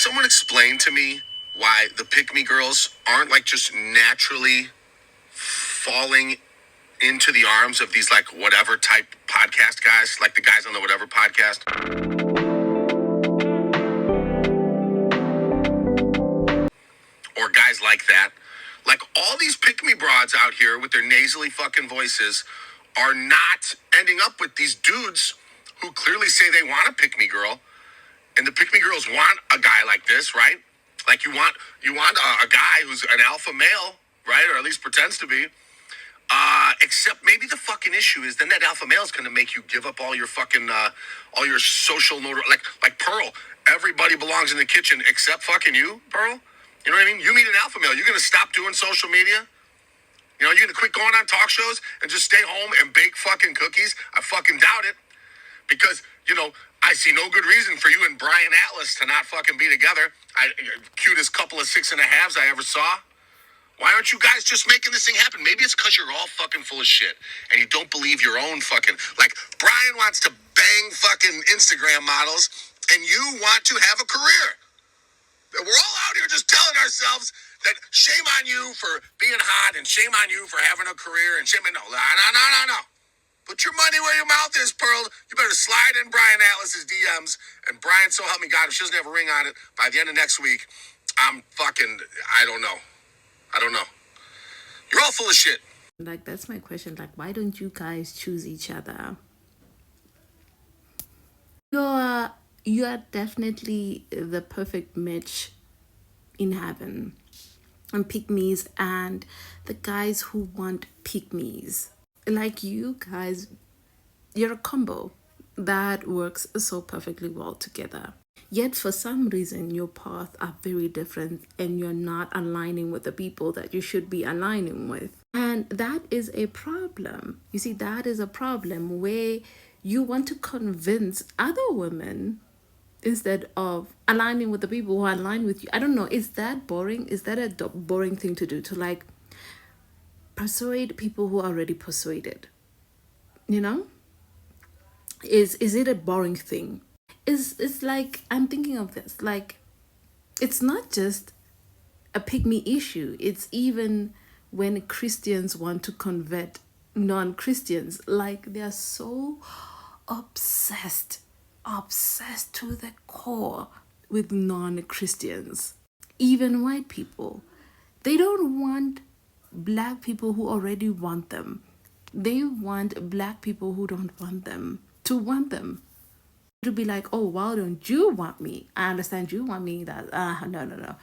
someone explain to me why the pick-me girls aren't like just naturally falling into the arms of these like whatever type podcast guys, like the guys on the whatever podcast? Or guys like that. Like all these pick-me broads out here with their nasally fucking voices are not ending up with these dudes who clearly say they want a pick-me girl. And the pick-me girls want a guy like this, right? Like you want a guy who's an alpha male, right? Or at least pretends to be. Except maybe the fucking issue is then that alpha male is going to make you give up all your fucking, all your social like Pearl. Everybody belongs in the kitchen except fucking you, Pearl. You know what I mean? You meet an alpha male. You're going to stop doing social media? You know, you're going to quit going on talk shows and just stay home and bake fucking cookies? I fucking doubt it. Because, you know, I see no good reason for you and Brian Atlas to not fucking be together. Cutest couple of 6 1/2 I ever saw. Why aren't you guys just making this thing happen? Maybe it's because you're all fucking full of shit and you don't believe your own fucking... Like, Brian wants to bang fucking Instagram models and you want to have a career. We're all out here just telling ourselves that shame on you for being hot and shame on you for having a career and shame on... No. Put your money where your mouth is, Pearl. You better slide in Brian Atlas's DMs. And Brian, so help me God, if she doesn't have a ring on it by the end of next week, I don't know. You're all full of shit. Like, that's my question. Like, why don't you guys choose each other? You are definitely the perfect match in heaven. And pick-me's and the guys who want pick-me's. Like you guys, you're a combo that works so perfectly well together. Yet for some reason, your paths are very different and you're not aligning with the people that you should be aligning with. And that is a problem. You see, that is a problem where you want to convince other women instead of aligning with the people who align with you. I don't know. Is that boring? Is that a boring thing to do? To like persuade people who are already persuaded? You know? Is it a boring thing? It's like, I'm thinking of this. Like, it's not just a pick-me issue. It's even when Christians want to convert non-Christians. Like, they're so obsessed to the core with non-Christians. Even white people. They don't want black people who already want them. They want black people who don't want them to want them. To be like, oh, why don't you want me? I understand you want me. That no.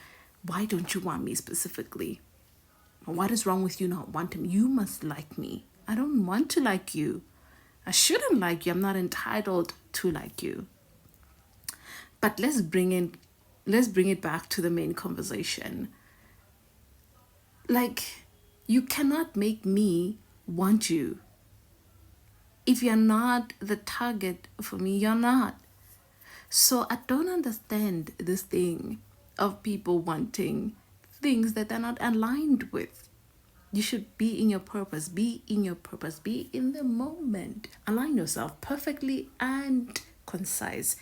Why don't you want me specifically? What is wrong with you not wanting me? You must like me. I don't want to like you. I shouldn't like you. I'm not entitled to like you. But let's bring it back to the main conversation. Like, you cannot make me want you. If you're not the target for me, you're not. So I don't understand this thing of people wanting things that they're not aligned with. You should be in your purpose. Be in your purpose. Be in the moment. Align yourself perfectly and concise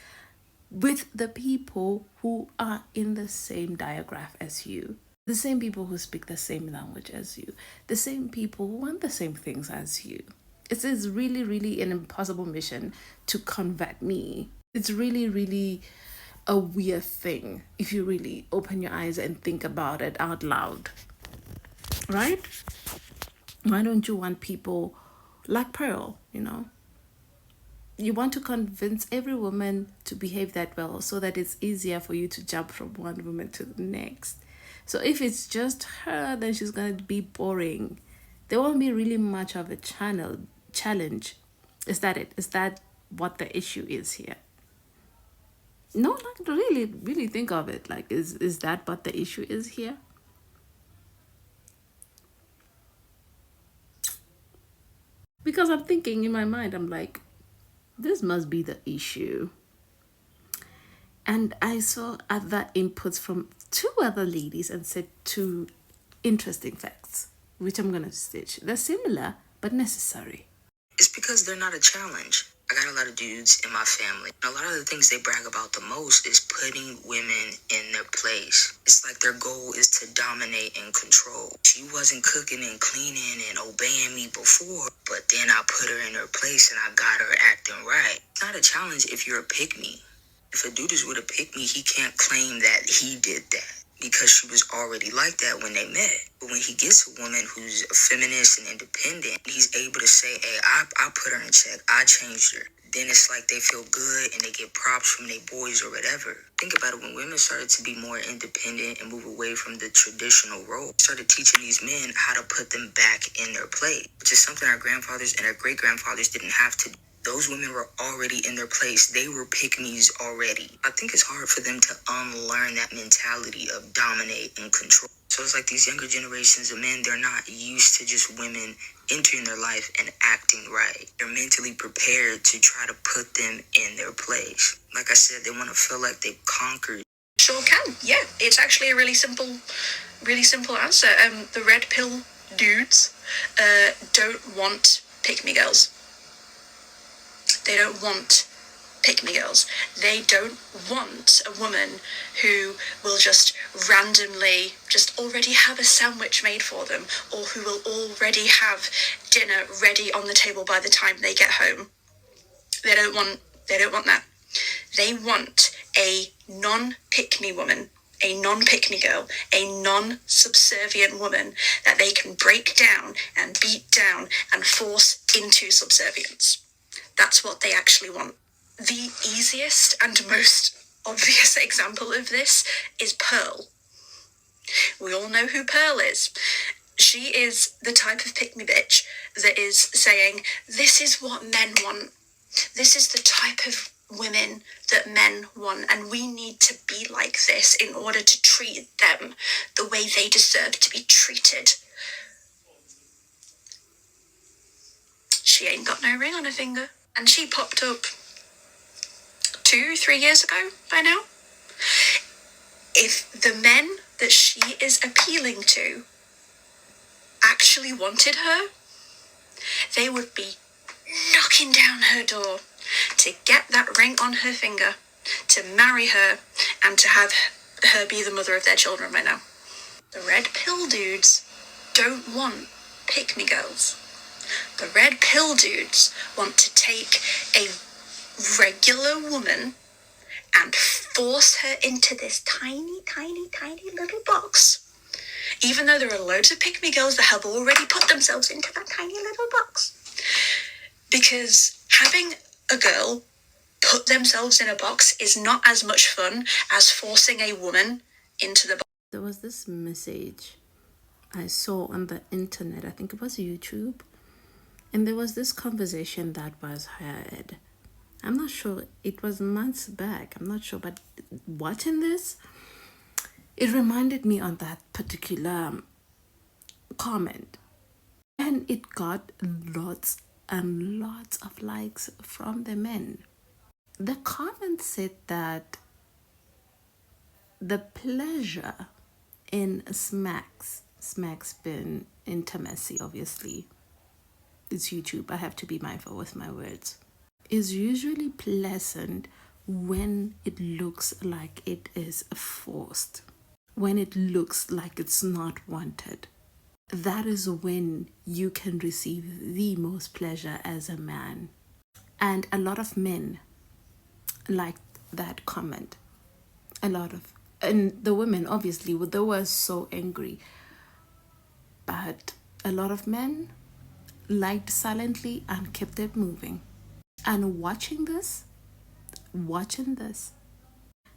with the people who are in the same diagraph as you. The same people who speak the same language as you. The same people who want the same things as you. It is really, really an impossible mission to convert me. It's really, really a weird thing if you really open your eyes and think about it out loud. Right? Why don't you want people like Pearl, you know? You want to convince every woman to behave that well so that it's easier for you to jump from one woman to the next. So if it's just her, then she's going to be boring. There won't be really much of a challenge. Is that it? Is that what the issue is here? No, like, really think of it. Like, is that what the issue is here? Because I'm thinking in my mind, I'm like, this must be the issue. And I saw other inputs from 2 other ladies and said 2 interesting facts, which I'm going to stitch. They're similar, but necessary. It's because they're not a challenge. I got a lot of dudes in my family. A lot of the things they brag about the most is putting women in their place. It's like their goal is to dominate and control. She wasn't cooking and cleaning and obeying me before, but then I put her in her place and I got her acting right. It's not a challenge if you're a pick-me. If a dude is with a pick-me, he can't claim that he did that because she was already like that when they met. But when he gets a woman who's a feminist and independent, he's able to say, hey, I put her in check. I changed her. Then it's like they feel good and they get props from their boys or whatever. Think about it. When women started to be more independent and move away from the traditional role, started teaching these men how to put them back in their place, which is something our grandfathers and our great-grandfathers didn't have to do. Those women were already in their place. They were pick-me's already. I think it's hard for them to unlearn that mentality of dominate and control. So it's like these younger generations of men, they're not used to just women entering their life and acting right. They're mentally prepared to try to put them in their place. Like I said, they want to feel like they've conquered. Sure can. Yeah, it's actually a really simple answer. The red pill dudes don't want pick-me girls. They don't want pick-me girls. They don't want a woman who will just randomly just already have a sandwich made for them, or who will already have dinner ready on the table by the time they get home. They don't want that. They want a non-pick-me woman, a non-pick-me girl, a non-subservient woman that they can break down and beat down and force into subservience. That's what they actually want. The easiest and most obvious example of this is Pearl. We all know who Pearl is. She is the type of pick-me bitch that is saying, this is what men want. This is the type of women that men want, and we need to be like this in order to treat them the way they deserve to be treated. She ain't got no ring on her finger. And she popped up 2-3 years ago by now. If the men that she is appealing to actually wanted her, they would be knocking down her door to get that ring on her finger, to marry her, and to have her be the mother of their children right now. The red pill dudes don't want pick-me girls. The red pill dudes want to take a regular woman and force her into this tiny, tiny, tiny little box. Even though there are loads of pick-me girls that have already put themselves into that tiny little box. Because having a girl put themselves in a box is not as much fun as forcing a woman into the box. There was this message I saw on the internet, I think it was YouTube, and there was this conversation that was heard. I'm not sure, it was months back, I'm not sure, but watching this, it reminded me on that particular comment. And it got lots and lots of likes from the men. The comment said that the pleasure in smacks being intimacy, obviously, it's YouTube, I have to be mindful with my words, is usually pleasant when it looks like it is forced, when it looks like it's not wanted. That is when you can receive the most pleasure as a man. And a lot of men liked that comment. And the women, obviously, they were so angry. But a lot of men liked silently and kept it moving. And watching this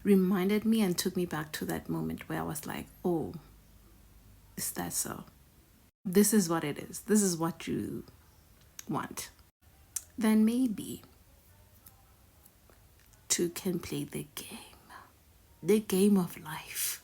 reminded me and took me back to that moment where I was like, oh, is that so? This is what it is. This is what you want. Then maybe two can play the game of life.